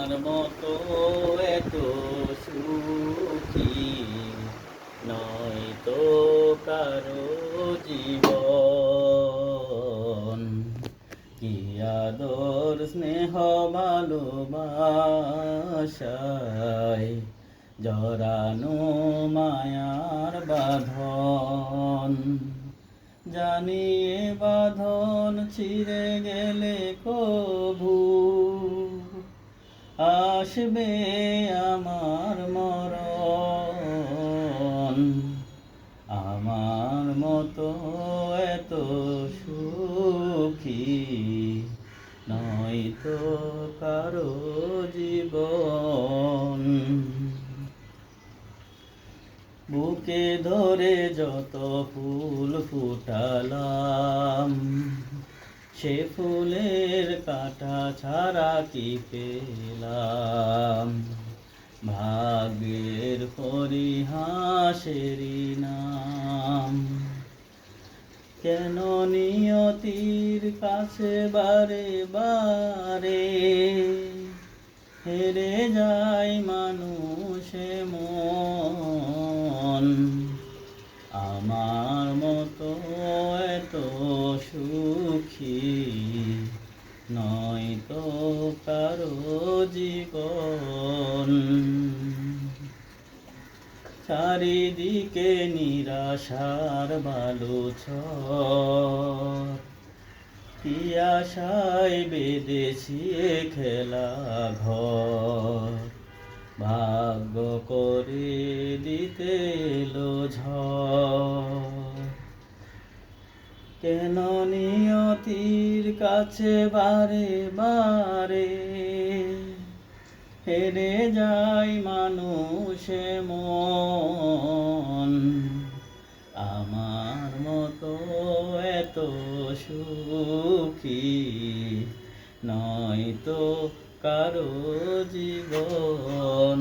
আমার মতো এত সুখী নয় তো কারো জীবন। কি আদর স্নেহ ভালোবাসায় জড়ানো মায়ার বাঁধন। জানি এ বাঁধন ছিঁড়ে গেলে কভু আসবে আমার মরণ। আমার মতো এত সুখী নয় তো কারো জীবন। বুকে ধরে যত ফুল ফুটালাম, সে ফুলের কাঁটা ছাড়া কি পেলাম। ভাগ্যের পরিহাসেরই নাম, কেন নিয়তির কাছে বারে বারে হেরে যায় মানুষে মন। আমার মতো এত সুখী নয় তো কারো জীবন। চারিদিকে নিরাশার বালুচর, কি আশায় বেঁধেছি এ খেলা ঘর। ভাগ্য করে দিতে এলো ঝড়, কেন নিয়তির কাছে বারে বারে হেরে যায় মানুষে মন। আমার মতো এত সুখী নয় তো কারো জীবন।